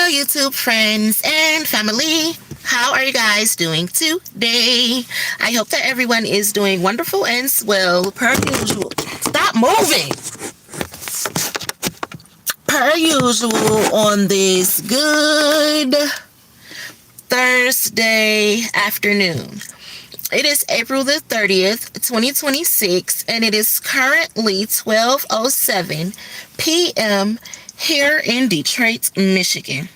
Hello, YouTube friends and family. How are you guys doing today? I hope that everyone is doing wonderful and swell per usual. Stop moving! Per usual on this good Thursday afternoon. It is April the 30th, 2026, and it is currently 12:07 p.m. here in Detroit, Michigan.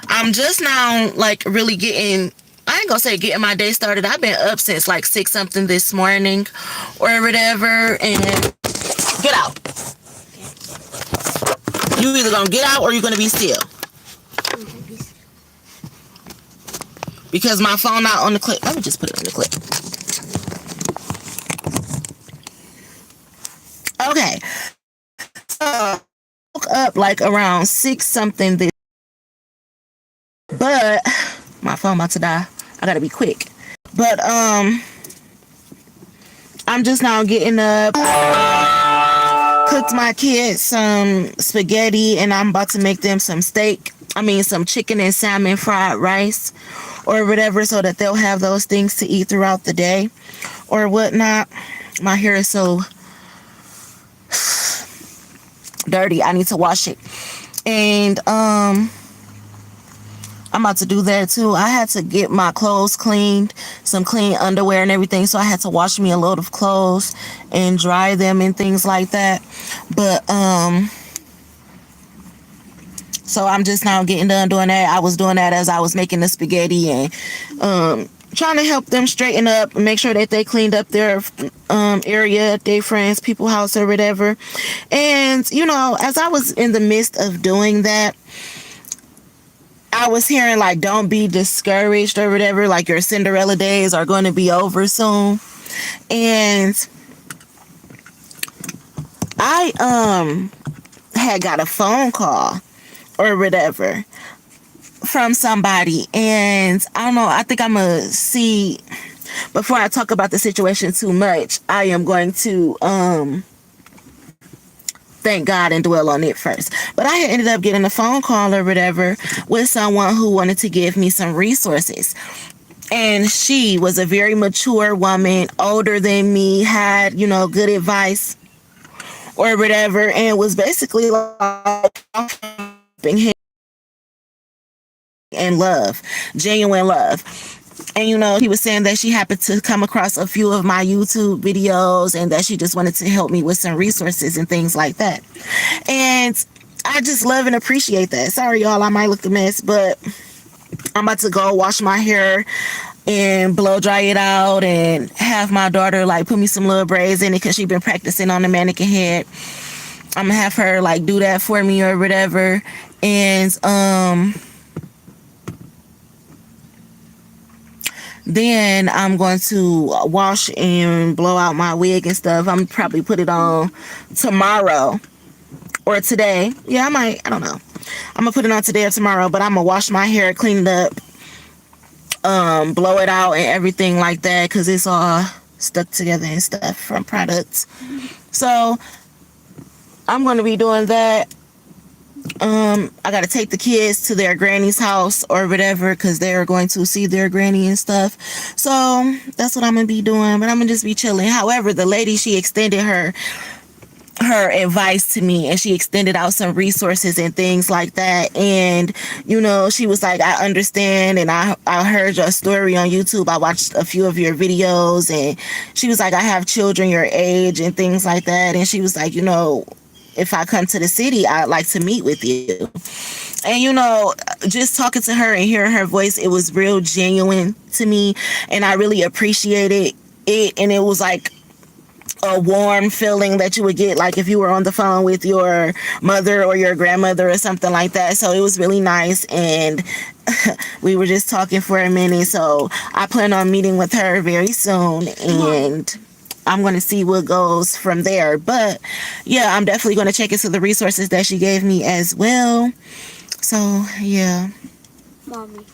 I'm just now really getting, I ain't gonna say getting my day started. I've been up since 6 something this morning or whatever, and get out. You either gonna get out or you're gonna be still. Because my phone not on the clip. Let me just put it on the clip. Okay. So I woke up around 6 something this, but my phone about to die. I gotta be quick. But I'm just now getting up. Cooked my kids some spaghetti, and I'm about to make them some some chicken and salmon fried rice or whatever, so that they'll have those things to eat throughout the day or whatnot. My hair is so dirty. I need to wash it. And I'm about to do that too. I had to get my clothes cleaned, some clean underwear and everything, so I had to wash me a load of clothes and dry them and things like that. But so I'm just now getting done doing that. I was doing that as I was making the spaghetti and trying to help them straighten up and make sure that they cleaned up their area, their friends, people's house or whatever. And, as I was in the midst of doing that, I was hearing don't be discouraged or whatever, your Cinderella days are going to be over soon. And I had got a phone call or whatever from somebody, and I don't know, I think I'm gonna see, before I talk about the situation too much, I am going to thank God and dwell on it first. But I had ended up getting a phone call or whatever with someone who wanted to give me some resources. And she was a very mature woman, older than me, had, good advice or whatever, and was basically and love, genuine love. And he was saying that she happened to come across a few of my YouTube videos and that she just wanted to help me with some resources and things like that. And I just love and appreciate that. Sorry y'all, I might look a mess, but I'm about to go wash my hair and blow dry it out and have my daughter put me some little braids in it, because she's been practicing on the mannequin head. I'm gonna have her do that for me or whatever. And then I'm going to wash and blow out my wig and stuff. I'm probably put it on tomorrow or today. Yeah, I don't know. I'm gonna put it on today or tomorrow, but I'm gonna wash my hair, clean it up, blow it out and everything like that, because it's all stuck together and stuff from products. So I'm going to be doing that. I got to take the kids to their granny's house or whatever, because they're going to see their granny and stuff. So that's what I'm going to be doing, but I'm going to just be chilling. However, the lady, she extended her advice to me, and she extended out some resources and things like that. And she was like, I understand, and I heard your story on YouTube. I watched a few of your videos, and she was like, I have children your age and things like that. And she was like, if I come to the city, I'd like to meet with you. And just talking to her and hearing her voice, it was real genuine to me, and I really appreciated it. And it was a warm feeling that you would get if you were on the phone with your mother or your grandmother or something like that. So it was really nice, and we were just talking for a minute. So I plan on meeting with her very soon, and I'm going to see what goes from there. But yeah, I'm definitely going to check into the resources that she gave me as well. So yeah. Mommy.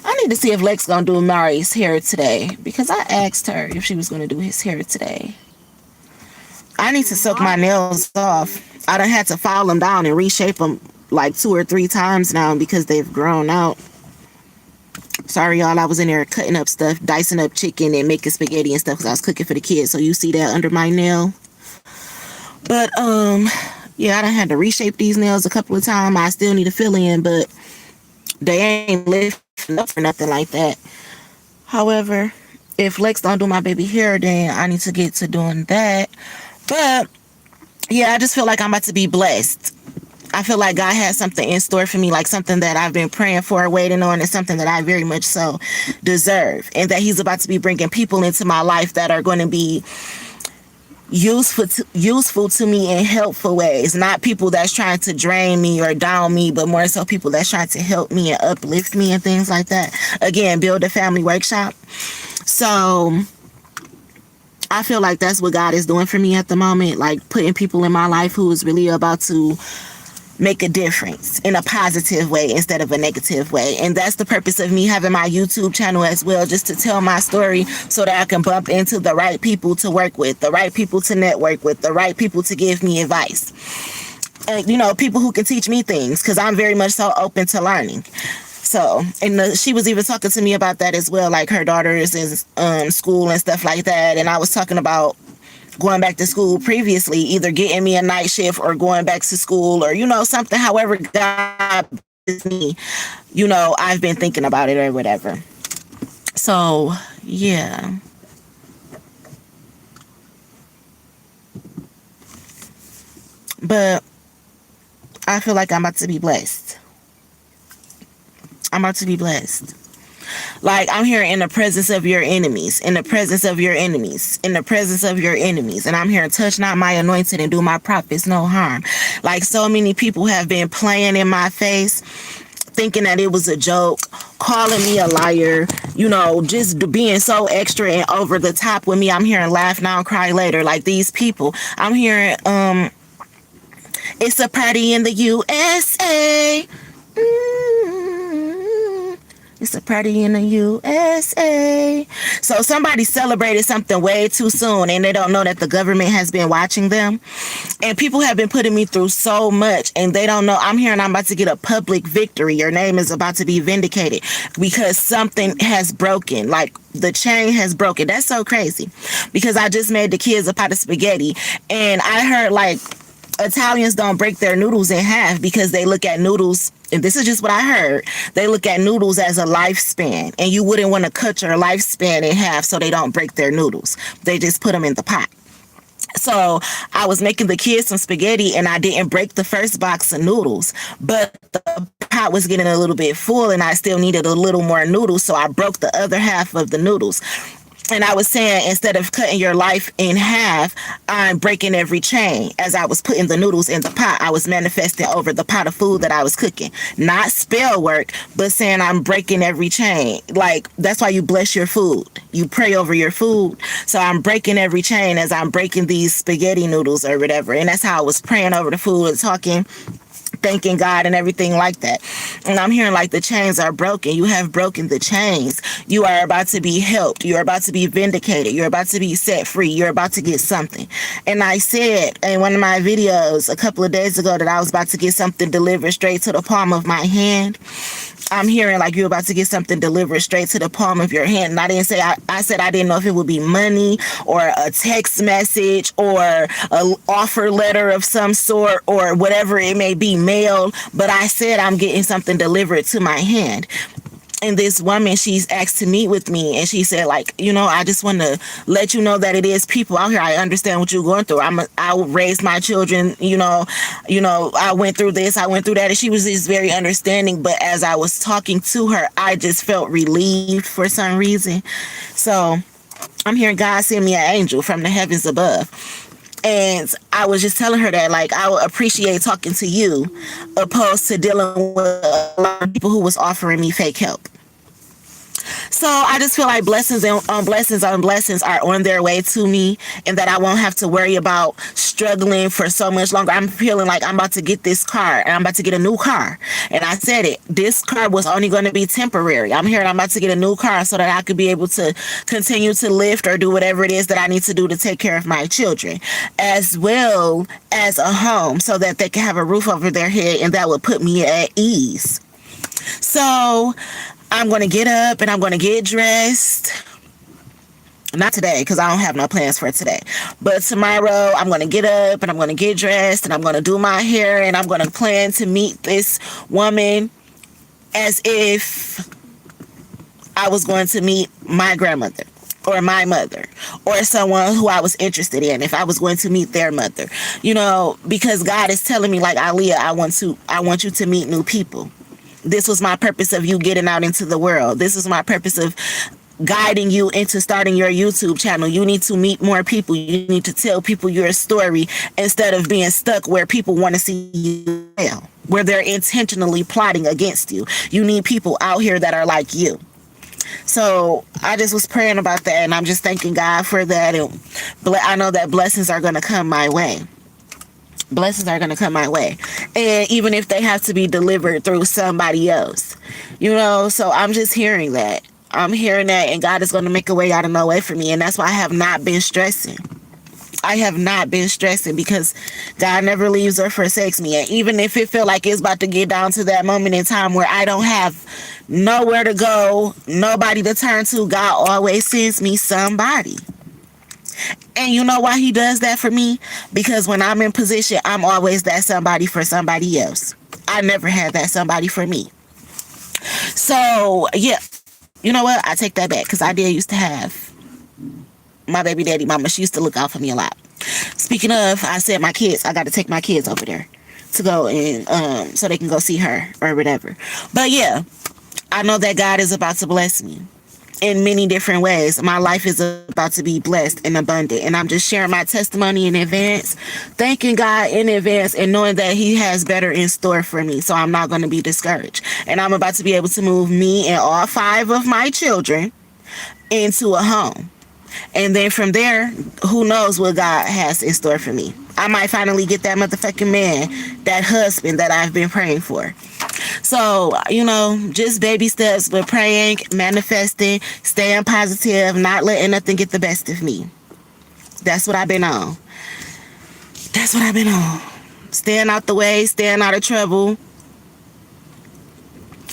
I need to see if Lex gonna do Mari's hair today, because I asked her if she was gonna do his hair today. I need to soak my nails off. I done had to file them down and reshape them like 2 or 3 times now because they've grown out. Sorry, y'all. I was in there cutting up stuff, dicing up chicken and making spaghetti and stuff because I was cooking for the kids. So you see that under my nail. But, yeah, I done had to reshape these nails a couple of times. I still need to fill in, but they ain't lifting up for nothing like that. However, if Lex don't do my baby hair, then I need to get to doing that. But, yeah, I just feel like I'm about to be blessed. I feel like God has something in store for me, like something that I've been praying for, waiting on, and something that I very much so deserve. And that he's about to be bringing people into my life that are going to be useful to me in helpful ways. Not people that's trying to drain me or down me, but more so people that's trying to help me and uplift me and things like that. Again, build a family workshop. So I feel like that's what God is doing for me at the moment, like putting people in my life who is really about to make a difference in a positive way instead of a negative way. And that's the purpose of me having my YouTube channel as well, just to tell my story so that I can bump into the right people to work with, the right people to network with, the right people to give me advice. And, you know, people who can teach me things, because I'm very much so open to learning. So, and she was even talking to me about that as well, like her daughter is in school and stuff like that. And I was talking about going back to school previously, either getting me a night shift or going back to school or, you know, something, however God is me, you know, I've been thinking about it or whatever. So, yeah. But I feel like I'm about to be blessed. I'm about to be blessed. Like, I'm here in the presence of your enemies, in the presence of your enemies, in the presence of your enemies. And I'm here, touch not my anointed and do my prophets no harm. Like, so many people have been playing in my face, thinking that it was a joke, calling me a liar, you know, just being so extra and over the top with me. I'm hearing laugh now, cry later. Like, these people, I'm hearing, it's a party in the USA. It's a party in the USA. So somebody celebrated something way too soon and they don't know that the government has been watching them. And people have been putting me through so much and they don't know. I'm hearing I'm about to get a public victory. Your name is about to be vindicated because something has broken. Like, the chain has broken. That's so crazy because I just made the kids a pot of spaghetti and I heard like Italians don't break their noodles in half because they look at noodles, and this is just what I heard, they look at noodles as a lifespan, and you wouldn't want to cut your lifespan in half so they don't break their noodles. They just put them in the pot. So I was making the kids some spaghetti and I didn't break the first box of noodles, but the pot was getting a little bit full and I still needed a little more noodles, so I broke the other half of the noodles. And I was saying, instead of cutting your life in half, I'm breaking every chain. As I was putting the noodles in the pot, I was manifesting over the pot of food that I was cooking. Not spell work, but saying I'm breaking every chain. Like, that's why you bless your food. You pray over your food. So I'm breaking every chain as I'm breaking these spaghetti noodles or whatever. And that's how I was praying over the food and talking, thanking God and everything like that. And I'm hearing like the chains are broken. You have broken the chains. You are about to be helped. You're about to be vindicated. You're about to be set free. You're about to get something. And I said in one of my videos a couple of days ago that I was about to get something delivered straight to the palm of my hand. I'm hearing like you're about to get something delivered straight to the palm of your hand. And I didn't say, I said I didn't know if it would be money or a text message or an offer letter of some sort or whatever it may be, mailed. But I said I'm getting something delivered to my hand. And this woman, she's asked to meet with me and she said, like, you know, I just want to let you know that it is people out here. I understand what you're going through. I raised my children, you know, I went through this, I went through that. And she was just very understanding. But as I was talking to her, I just felt relieved for some reason. So I'm hearing God send me an angel from the heavens above. And I was just telling her that, like, I would appreciate talking to you opposed to dealing with a lot of people who was offering me fake help. So I just feel like blessings and blessings on blessings are on their way to me, and that I won't have to worry about struggling for so much longer. I'm feeling like I'm about to get this car, and I'm about to get a new car. And I said it, this car was only going to be temporary. I'm here and I'm about to get a new car so that I could be able to continue to lift or do whatever it is that I need to do to take care of my children, as well as a home, so that they can have a roof over their head, and that would put me at ease. So I'm going to get up and I'm going to get dressed. Not today, because I don't have no plans for today. But tomorrow, I'm going to get up and I'm going to get dressed and I'm going to do my hair, and I'm going to plan to meet this woman as if I was going to meet my grandmother or my mother or someone who I was interested in, if I was going to meet their mother. You know, because God is telling me, like, Isleah, I want you to meet new people. This was my purpose of you getting out into the world. This is my purpose of guiding you into starting your YouTube channel. You need to meet more people. You need to tell people your story instead of being stuck where people want to see you fail, where they're intentionally plotting against you. You need people out here that are like you. So I just was praying about that, and I'm just thanking God for that. And I know that blessings are going to come my way. Blessings are going to come my way. And even if they have to be delivered through somebody else, you know, so I'm just hearing that. I'm hearing that, and God is going to make a way out of no way for me. And that's why I have not been stressing. I have not been stressing, because God never leaves or forsakes me. And even if it feel like it's about to get down to that moment in time where I don't have nowhere to go, nobody to turn to, God always sends me somebody. And you know why he does that for me? Because when I'm in position, I'm always that somebody for somebody else. I never had that somebody for me. So, yeah. You know what? I take that back, because I did used to have my baby daddy mama. She used to look out for me a lot. Speaking of, I said my kids, I got to take my kids over there to go and so they can go see her or whatever. But yeah, I know that God is about to bless me in many different ways. My life is about to be blessed and abundant, and I'm just sharing my testimony in advance, thanking God in advance, and knowing that he has better in store for me, so I'm not going to be discouraged. And I'm about to be able to move me and all 5 of my children into a home, and then from there, who knows what God has in store for me. I might finally get that motherfucking man, that husband that I've been praying for. So, you know, just baby steps, but praying, manifesting, staying positive, not letting nothing get the best of me. That's what I've been on. That's what I've been on. Staying out the way, staying out of trouble,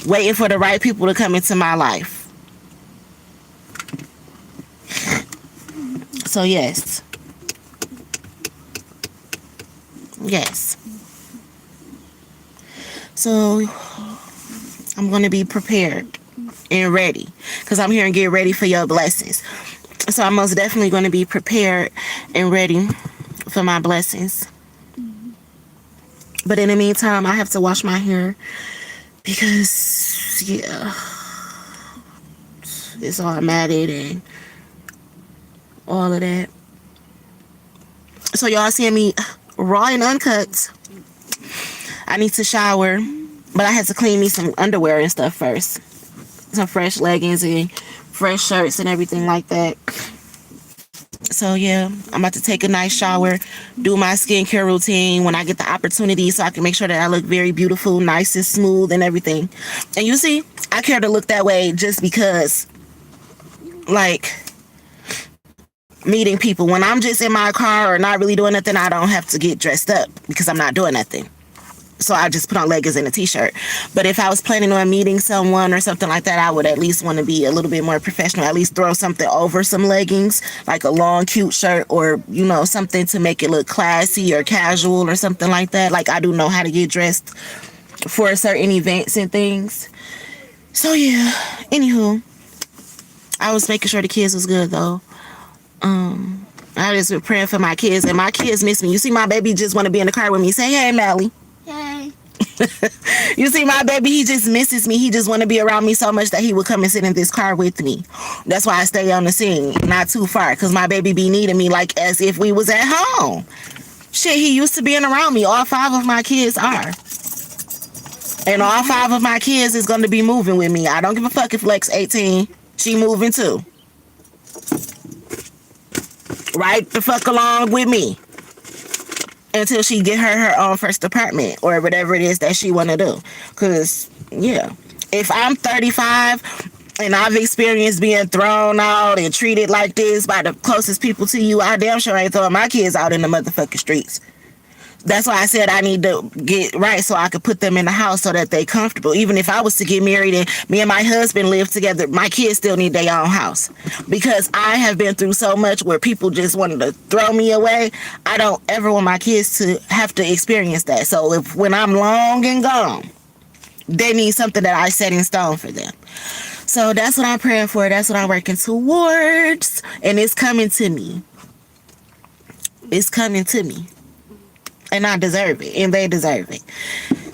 waiting for the right people to come into my life. So, yes. Yes. So I'm going to be prepared and ready, because I'm here and get ready for your blessings. So I'm most definitely going to be prepared and ready for my blessings. But in the meantime, I have to wash my hair because, yeah, it's all matted and all of that. So y'all seeing me raw and uncut. I need to shower, but I had to clean me some underwear and stuff first. Some fresh leggings and fresh shirts and everything like that. So yeah, I'm about to take a nice shower, do my skincare routine when I get the opportunity, so I can make sure that I look very beautiful, nice and smooth and everything. And you see, I care to look that way just because, like, meeting people, when I'm just in my car or not really doing nothing, I don't have to get dressed up because I'm not doing nothing. So I just put on leggings and a t-shirt. But if I was planning on meeting someone or something like that, I would at least want to be a little bit more professional. At least throw something over some leggings, like a long, cute shirt, or, you know, something to make it look classy or casual or something like that. Like, I do know how to get dressed for certain events and things. So yeah, anywho, I was making sure the kids was good though. I just been praying for my kids, and my kids miss me. You see, my baby just want to be in the car with me. Say, hey, Mally. Hey. You see, my baby, he just misses me. He just want to be around me so much that he would come and sit in this car with me. That's why I stay on the scene, not too far, because my baby be needing me like as if we was at home. Shit, he used to being around me. All 5 of my kids are. And all 5 of my kids is going to be moving with me. I don't give a fuck if Lex 18. She moving too. Right the fuck along with me until she get her own first apartment or whatever it is that she want to do. Because, yeah, if I'm 35 and I've experienced being thrown out and treated like this by the closest people to you, I damn sure ain't throwing my kids out in the motherfucking streets. That's why I said I need to get right so I could put them in the house so that they comfortable. Even if I was to get married and me and my husband live together, my kids still need their own house. Because I have been through so much where people just wanted to throw me away. I don't ever want my kids to have to experience that. So if when I'm long and gone, they need something that I set in stone for them. So that's what I'm praying for. That's what I'm working towards. And it's coming to me. It's coming to me. And I deserve it. And they deserve it.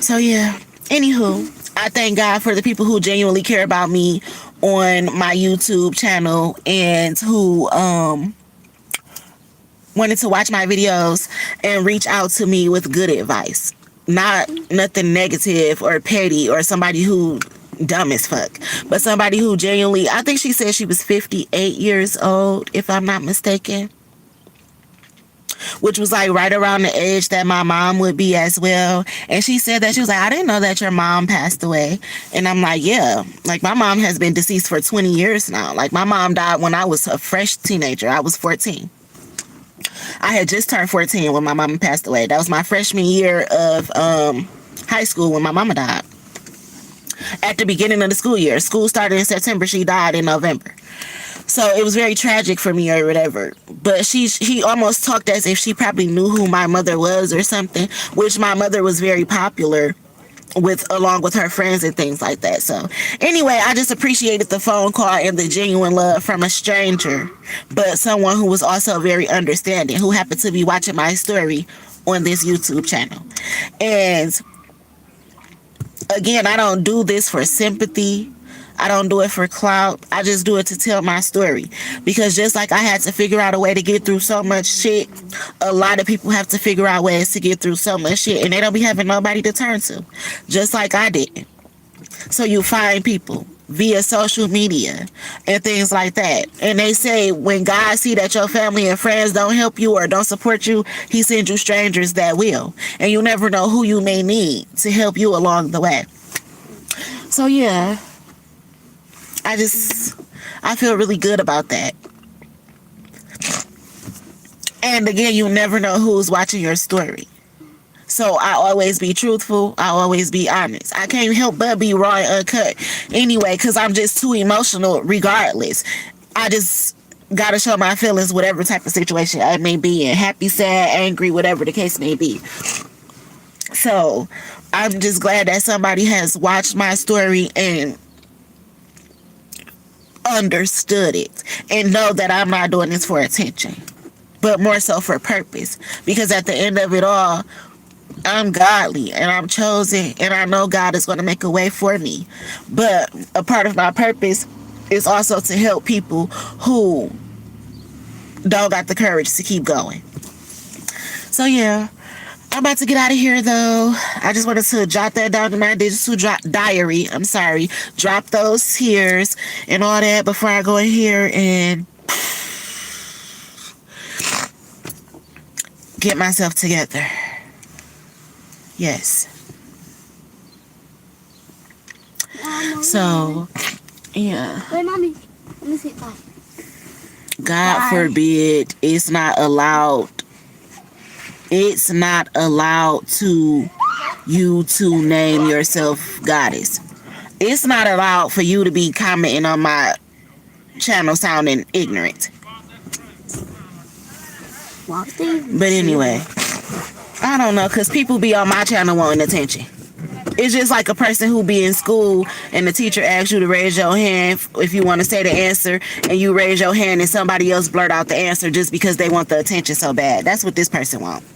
So, yeah. Anywho, I thank God for the people who genuinely care about me on my YouTube channel and who wanted to watch my videos and reach out to me with good advice. Not nothing negative or petty or somebody who dumb as fuck. But somebody who genuinely, I think she said she was 58 years old, if I'm not mistaken. Which was like right around the age that my mom would be as well. And she said that, she was like, I didn't know that your mom passed away. And I'm like, yeah, like my mom has been deceased for 20 years now. Like my mom died when I was a fresh teenager. I was 14. I had just turned 14 when my mama passed away. That was my freshman year of high school when my mama died. At the beginning of the school year. School started in September. She died in November. So it was very tragic for me or whatever. But she almost talked as if she probably knew who my mother was or something, which my mother was very popular with, along with her friends and things like that. So anyway, I just appreciated the phone call and the genuine love from a stranger, but someone who was also very understanding, who happened to be watching my story on this YouTube channel. And again, I don't do this for sympathy. I don't do it for clout. I just do it to tell my story. Because just like I had to figure out a way to get through so much shit, a lot of people have to figure out ways to get through so much shit, and they don't be having nobody to turn to. Just like I did. So you find people via social media and things like that. And they say when God see that your family and friends don't help you or don't support you, he sends you strangers that will. And you never know who you may need to help you along the way. So yeah. I feel really good about that. And again, you never know who's watching your story. So I always be truthful. I always be honest. I can't help but be raw and uncut anyway, because I'm just too emotional regardless. I just gotta show my feelings, whatever type of situation I may be in. Happy, sad, angry, whatever the case may be. So I'm just glad that somebody has watched my story and understood it and know that I'm not doing this for attention, but more so for purpose. Because at the end of it all, I'm godly and I'm chosen, and I know God is going to make a way for me. But a part of my purpose is also to help people who don't got the courage to keep going. So yeah, I'm about to get out of here though. I just wanted to jot that down in my digital diary. I'm sorry. Drop those tears and all that before I go in here and get myself together. Yes. So, yeah. Wait, mommy. Let me see. Bye. God forbid it's not allowed. It's not allowed to you to name yourself goddess. It's not allowed for you to be commenting on my channel sounding ignorant. But anyway, I don't know, because people be on my channel wanting attention. It's just like a person who be in school and the teacher asks you to raise your hand if you want to say the answer, and you raise your hand and somebody else blurt out the answer just because they want the attention so bad. That's what this person wants.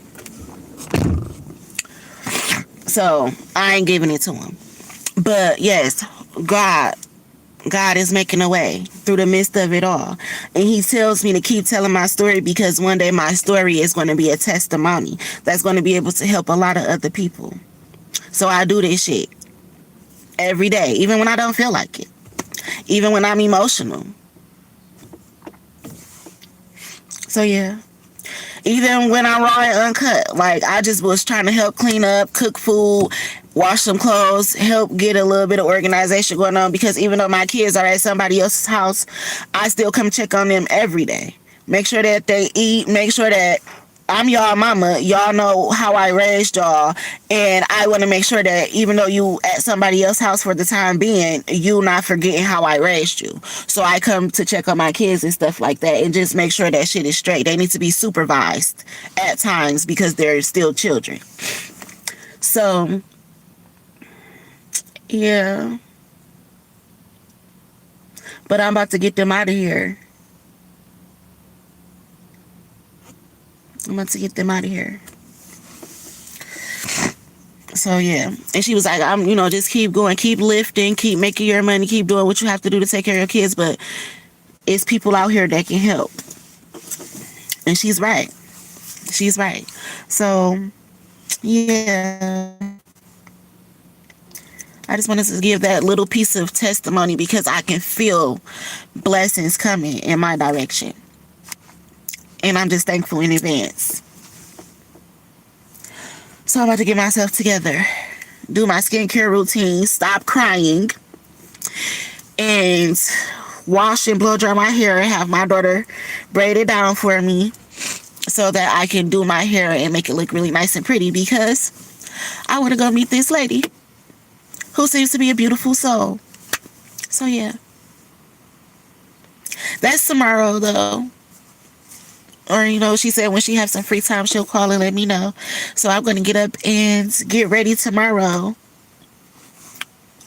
So I ain't giving it to him. But yes, God is making a way through the midst of it all. And he tells me to keep telling my story, because one day my story is going to be a testimony that's going to be able to help a lot of other people. So I do this shit every day, even when I don't feel like it. even when I'm emotional. So yeah. Even when I'm raw and uncut, like I just was trying to help clean up, cook food, wash some clothes, help get a little bit of organization going on, because even though my kids are at somebody else's house, I still come check on them every day. Make sure that they eat, make sure that I'm y'all mama. Y'all know how I raised y'all. And I want to make sure that even though you at somebody else's house for the time being, you not forgetting how I raised you. So I come to check on my kids and stuff like that and just make sure that shit is straight. They need to be supervised at times because they're still children. So, yeah. But I'm about to get them out of here. I'm about to get them out of here. So yeah. And she was like, just keep going, keep lifting, keep making your money, keep doing what you have to do to take care of your kids, but it's people out here that can help. And she's right. She's right. So yeah. I just wanted to give that little piece of testimony because I can feel blessings coming in my direction. And I'm just thankful in advance. So I'm about to get myself together, do my skincare routine, stop crying, and wash and blow dry my hair and have my daughter braid it down for me so that I can do my hair and make it look really nice and pretty, because I want to go meet this lady who seems to be a beautiful soul. So yeah. That's tomorrow though. Or, she said when she has some free time, she'll call and let me know. So I'm going to get up and get ready tomorrow.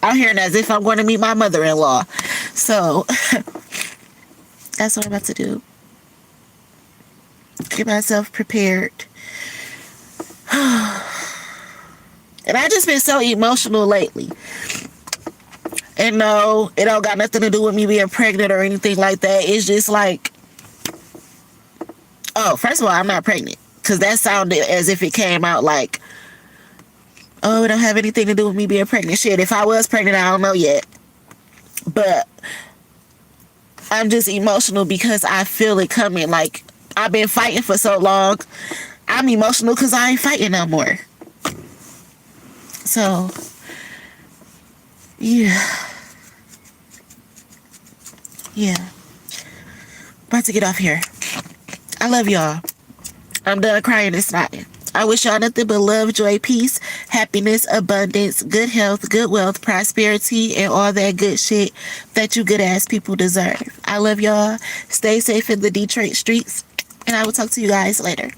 I'm hearing as if I'm going to meet my mother-in-law. So that's what I'm about to do. Get myself prepared. And I just been so emotional lately. And no, it don't got nothing to do with me being pregnant or anything like that. It's just like, oh, first of all, I'm not pregnant. Because that sounded as if it came out like, oh, it don't have anything to do with me being pregnant. Shit, if I was pregnant, I don't know yet. But I'm just emotional because I feel it coming. Like, I've been fighting for so long. I'm emotional because I ain't fighting no more. So, yeah. Yeah. About to get off here. I love y'all. I'm done crying and snotting. I wish y'all nothing but love, joy, peace, happiness, abundance, good health, good wealth, prosperity, and all that good shit that you good ass people deserve. I love y'all. Stay safe in the Detroit streets, and I will talk to you guys later.